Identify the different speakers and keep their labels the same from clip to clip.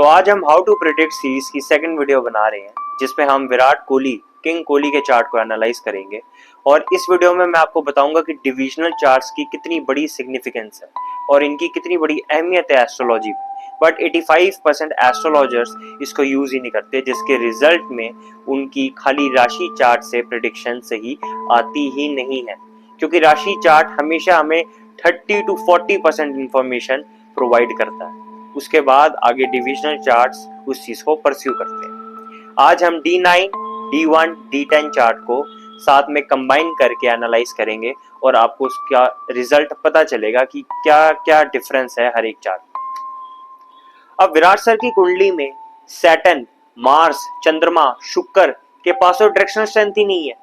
Speaker 1: तो आज हम हाउ टू प्रेडिक्ट सीरीज की सेकंड वीडियो बना रहे हैं, जिसमें हम विराट कोहली, किंग कोहली के चार्ट को एनालाइज करेंगे। और इस वीडियो में मैं आपको बताऊंगा कि डिविजनल चार्ट्स की कितनी बड़ी सिग्निफिकेंस है और इनकी कितनी बड़ी अहमियत है एस्ट्रोलॉजी में। बट 85% एस्ट्रोलॉजर्स इसको यूज ही नहीं करते, जिसके रिजल्ट में उनकी खाली राशि चार्ट से प्रेडिक्शन सही आती ही नहीं है, क्योंकि राशि चार्ट हमेशा हमें 30 to 40% इंफॉर्मेशन प्रोवाइड करता है। उसके बाद आगे डिविजनल चार्ट्स उस चीज को परस्यू करते हैं। आज हम D9, D1, D10 चार्ट को साथ में कंबाइन करके एनालाइज करेंगे और आपको उसका रिजल्ट पता चलेगा कि क्या क्या डिफरेंस है हर एक चार्ट में। अब विराट सर की कुंडली में सैटर्न, मार्स, चंद्रमा, शुक्र के पास तो डायरेक्शनल स्ट्रेंथ ही नहीं है,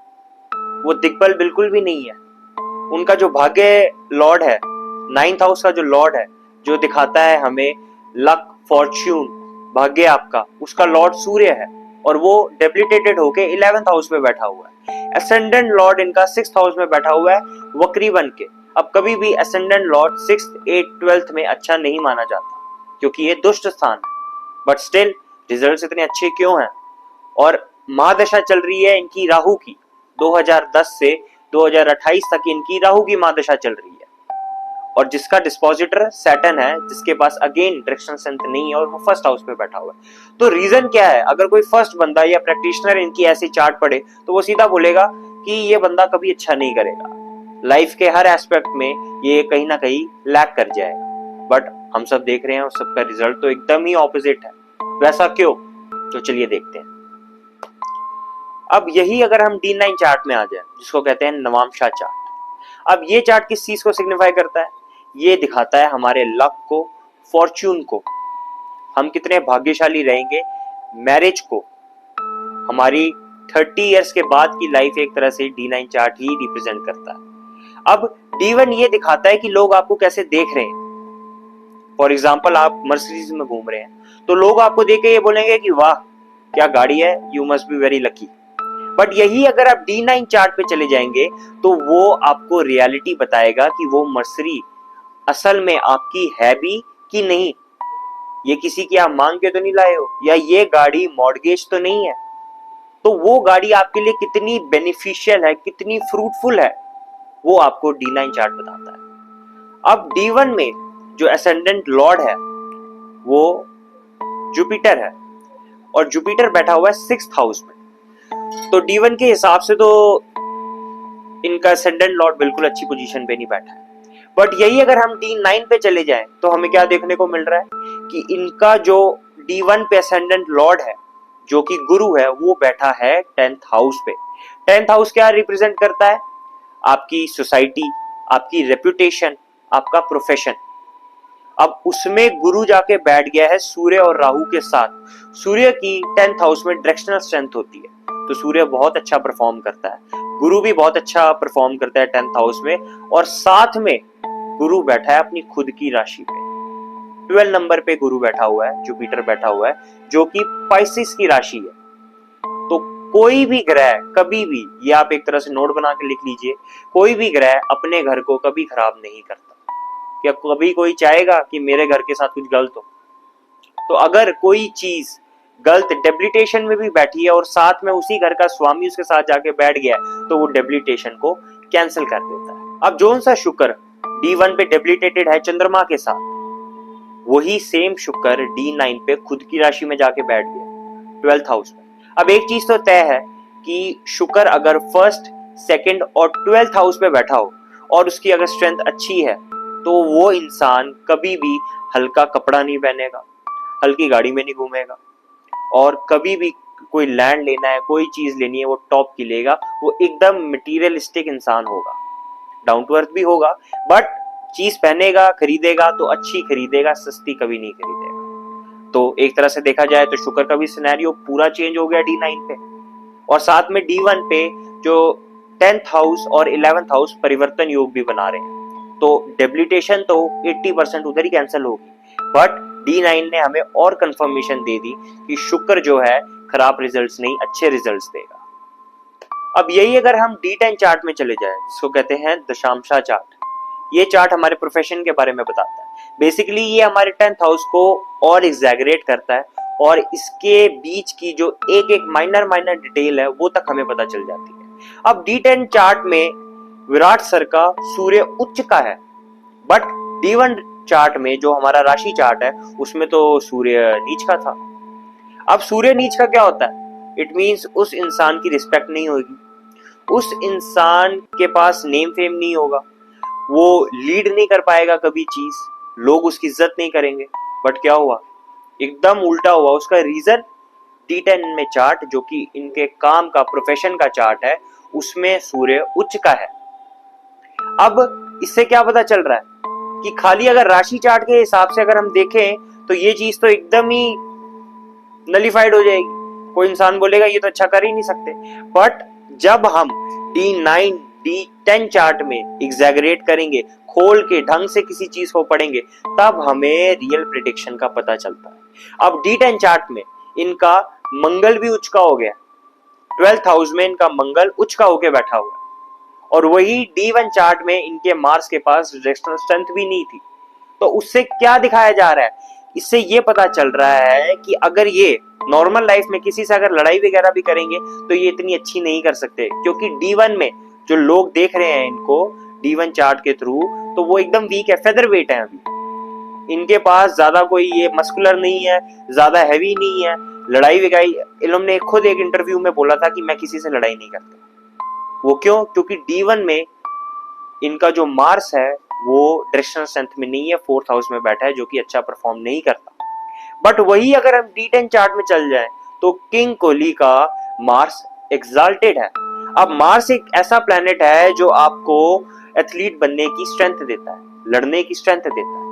Speaker 1: वो दिग्बल बिल्कुल भी नहीं है। उनका जो भाग्य लॉर्ड है, 9th हाउस का जो लॉर्ड है, जो दिखाता है हमें लक, फॉर्च्यून, भाग्य आपका, उसका लॉर्ड सूर्य है और वो डेबिलिटेटेड होके 11th हाउस में बैठा हुआ है। एसेंडेंट लॉर्ड इनका 6th हाउस में बैठा हुआ है वक्री बन के। अब कभी भी ascendant Lord 6th, 8th, 12th में अच्छा नहीं माना जाता, क्योंकि ये दुष्ट स्थान है। बट स्टिल रिजल्ट्स इतने अच्छे क्यों हैं? और महादशा चल रही है इनकी राहु की, 2010 से 2028 तक इनकी राहु की महादशा चल रही है। और जिसका डिस्पोजिटर सैटर्न है, जिसके पास अगेन डायरेक्शनल स्ट्रेंथ नहीं है और वो फर्स्ट हाउस पे बैठा हुआ है। तो रीजन क्या है? अगर कोई फर्स्ट बंदा या प्रैक्टिशनर इनकी ऐसी चार्ट पढ़े तो वो सीधा बोलेगा कि ये बंदा कभी अच्छा नहीं करेगा, लाइफ के हर एस्पेक्ट में ये कहीं ना कहीं लैक कर जाएगा। बट हम सब देख रहे हैं और सबका रिजल्ट तो एकदम ही ऑपोजिट है। वैसा क्यों? तो चलिए देखते हैं। अब यही अगर हम D9 चार्ट में आ जाए, जिसको कहते हैं नवामशा चार्ट। अब ये चार्ट किस चीज को सिग्निफाई करता है? ये दिखाता है हमारे लक को, फॉर्च्यून को, हम कितने भाग्यशाली रहेंगे, मैरिज को, हमारी 30 इयर्स के बाद की लाइफ एक तरह से D9 चार्ट ही रिप्रेजेंट करता है। अब D1 ये दिखाता है कि लोग आपको कैसे देख रहे हैं। फॉर एग्जाम्पल, आप मर्सिडीज में घूम रहे हैं तो लोग आपको देख के ये बोलेंगे कि वाह क्या गाड़ी है, you must be very lucky. But यही अगर आप D9 चार्ट पे चले जाएंगे तो वो आपको रियलिटी बताएगा कि वो मर्सिडीज असल में आपकी है भी कि नहीं, ये किसी की आप मांग के तो नहीं लाए हो, या ये गाड़ी मॉर्गेज तो नहीं है। तो वो गाड़ी आपके लिए कितनी बेनिफिशियल है, कितनी फ्रूटफुल है, वो आपको D9 चार्ट बताता है। अब D1 में जो एसेंडेंट लॉर्ड है वो जुपिटर है और जुपिटर बैठा हुआ है 6th हाउस में। तो D1 के हिसाब से तो इनका एसेंडेंट लॉर्ड बिल्कुल अच्छी पोजीशन पे नहीं बैठा है। बट यही अगर हम D9 पे चले जाएं तो हमें क्या देखने को मिल रहा है कि इनका जो D1 पे असेंडेंट लॉर्ड है, जो कि गुरु है, वो बैठा है 10th हाउस पे। 10th हाउस क्या रिप्रेजेंट करता है? आपकी सोसाइटी, आपकी रेपुटेशन, आपका प्रोफेशन। अब उसमें गुरु जाके बैठ गया है सूर्य और राहु के साथ। सूर्य की 10th हाउस में डायरेक्शनल स्ट्रेंथ होती है, तो सूर्य बहुत अच्छा परफॉर्म करता है, गुरु भी बहुत अच्छा परफॉर्म करता है 10th हाउस में। और साथ में गुरु बैठा है अपनी खुद की राशि पे, 12 नंबर पे गुरु बैठा हुआ है, जुपिटर बैठा हुआ है, जो कि पाइसिस की राशि है। तो कोई भी ग्रह कभी भी, ये आप एक तरह से नोट बना के लिख लीजिए, कोई भी ग्रह अपने घर को कभी खराब नहीं करता। क्या कभी कोई चाहेगा कि मेरे घर के साथ कुछ गलत हो? तो अगर कोई चीज गलत डेबिलिटेशन में भी बैठी है और साथ में उसी घर का स्वामी उसके साथ जाके बैठ गया तो वो डेबिलिटेशन को कैंसिल कर देता है। अब जोन सा शुक्र D1 पे डेबिलिटेटेड है चंद्रमा के साथ, वही सेम शुक्र D9 पे खुद की राशि में जाके बैठ गया 12th हाउस में। अब एक चीज तो तय है कि शुक्र अगर 1st, 2nd और 12th हाउस में बैठा हो और उसकी अगर स्ट्रेंथ अच्छी है तो वो इंसान कभी भी हल्का कपड़ा नहीं पहनेगा, हल्की गाड़ी में नहीं घूमेगा, और कभी भी कोई लैंड लेना है, कोई चीज लेनी है, वो टॉप की लेगा। वो एकदम मटीरियलिस्टिक इंसान होगा, डाउन टू अर्थ भी होगा, बट चीज पहनेगा, खरीदेगा तो अच्छी खरीदेगा, सस्ती कभी नहीं खरीदेगा। तो एक तरह से देखा जाए तो शुक्र का भी सिनेरियो पूरा चेंज हो गया D9 पे। और साथ में D1 पे जो 10th हाउस और 11th हाउस परिवर्तन योग भी बना रहे हैं, तो डेबिलिटेशन तो 80% उधर ही कैंसिल होगी। बट D9 ने हमें और कंफर्मेशन दे दी कि शुक्र जो है खराब रिजल्ट्स नहीं, अच्छे रिजल्ट्स देगा। अब यही अगर हम D10 चार्ट में चले जाए, जिसको कहते हैं दशांशा चार्ट, ये चार्ट हमारे प्रोफेशन के बारे में बताता है। बेसिकली ये हमारे 10th हाउस को और एग्जैगरेट करता है और इसके बीच की जो एक एक माइनर डिटेल है वो तक हमें पता चल जाती है। अब D10 चार्ट में विराट सर का सूर्य उच्च का है, बट D1 चार्ट में जो हमारा राशि चार्ट है उसमें तो सूर्य नीच का था। अब सूर्य नीच का क्या होता है? इट मींस उस इंसान की रिस्पेक्ट नहीं होगी, उस इंसान के पास नेम फेम नहीं होगा, वो लीड नहीं कर पाएगा कभी चीज, लोग उसकी इज्जत नहीं करेंगे। बट क्या हुआ? एकदम उल्टा हुआ। उसका रीजन D10 में चार्ट जो कि इनके काम का प्रोफेशन का चार्ट है उसमें सूर्य उच्च का है। अब इससे क्या पता चल रहा है कि खाली अगर राशि चार्ट के हिसाब से अगर हम देखें तो ये चीज तो एकदम ही नलिफाइड हो जाएगी, कोई इंसान बोलेगा ये तो अच्छा कर ही नहीं सकते। बट जब हम D9 D10 चार्ट में एग्जैगरेट करेंगे, खोल के ढंग से किसी चीज को पढ़ेंगे, तब हमें रियल प्रेडिक्शन का पता चलता है। अब D10 चार्ट में इनका मंगल भी उच्च का हो गया, 12th हाउस में इनका मंगल उच्च का होके बैठा हुआ है, और वही D1 चार्ट में इनके मार्स के पास डायरेक्शनल स्ट्रेंथ भी नहीं थी। तो उससे क्या दिखाया जा रहा है? इससे ये पता चल रहा है कि अगर ये नॉर्मल लाइफ में किसी से अगर लड़ाई वगैरह भी करेंगे तो ये इतनी अच्छी नहीं कर सकते, क्योंकि D1 में जो लोग देख रहे हैं इनको D1 चार्ट के थ्रू, तो वो एकदम वीक है, फेदर वेट है। अभी इनके पास ज्यादा कोई ये मस्कुलर नहीं है, ज्यादा हैवी नहीं है, लड़ाई वगैरह इन्होंने खुद एक इंटरव्यू में बोला था कि मैं किसी से लड़ाई नहीं करता। वो क्यों? क्योंकि D1 में इनका जो मार्स है वो डायरेक्शनल स्ट्रेंथ में नहीं है, 4th हाउस में बैठा है, जो कि अच्छा परफॉर्म नहीं करता। बट वही अगर हम D10 चार्ट में चल जाए तो किंग कोहली का मार्स एक्साल्टेड है। अब मार्स एक ऐसा प्लैनेट है जो आपको एथलीट बनने की स्ट्रेंथ देता है, लड़ने की स्ट्रेंथ देता है,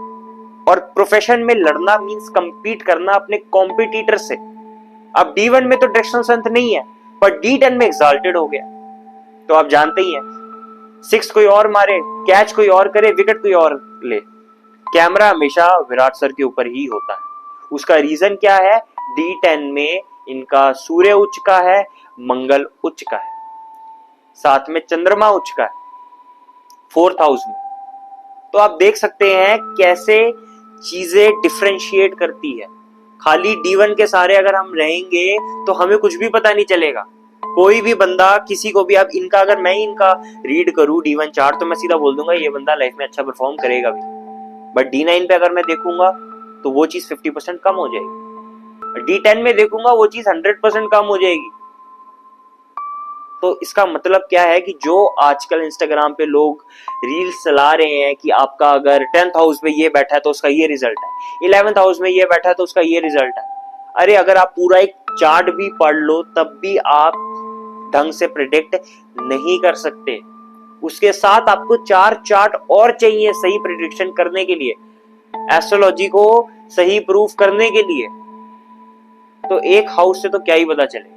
Speaker 1: और प्रोफेशन में लड़ना मींस कंपीट करना अपने कॉम्पिटिटर से। अब D1 में तो डायरेक्शनल स्ट्रेंथ नहीं है, पर D10 में एक्साल्टेड हो गया। तो आप जानते ही हैं, 6 कोई और मारे, कैच कोई और करे, विकेट कोई और ले, कैमरा हमेशा विराट सर के ऊपर ही होता है। उसका रीजन क्या है? D10 में इनका सूर्य उच्च का है, मंगल उच्च का है, साथ में चंद्रमा उच्च का है 4th हाउस में। तो आप देख सकते हैं कैसे चीजें डिफरेंशिएट करती है। खाली D1 के सारे अगर हम रहेंगे तो हमें कुछ भी पता नहीं चलेगा। कोई भी बंदा किसी को भी, अब इनका अगर मैं इनका रीड करूं D1 चार्ट तो मैं सीधा बोल दूंगा ये बंदा लाइफ में अच्छा परफॉर्म करेगा भी। बट D9 पे अगर मैं देखूंगा तो वो चीज 50% कम हो जाएगी, D10 में देखूंगा वो चीज 100% कम हो जाएगी। तो इसका मतलब क्या है कि जो आजकल इंस्टाग्राम पे लोग रील्स चला रहे हैं कि आपका अगर 10th हाउस में ये बैठा है तो उसका ये रिजल्ट है, 11th हाउस में ये बैठा है तो उसका ये रिजल्ट है। अरे अगर आप पूरा एक चार्ट भी पढ़ लो तब भी आप ढंग से प्रेडिक्ट नहीं कर सकते। उसके साथ आपको 4 चार्ट और चाहिए सही प्रेडिक्शन करने के लिए, एस्ट्रोलॉजी को सही प्रूफ करने के लिए। तो एक हाउस से तो क्या ही पता चले।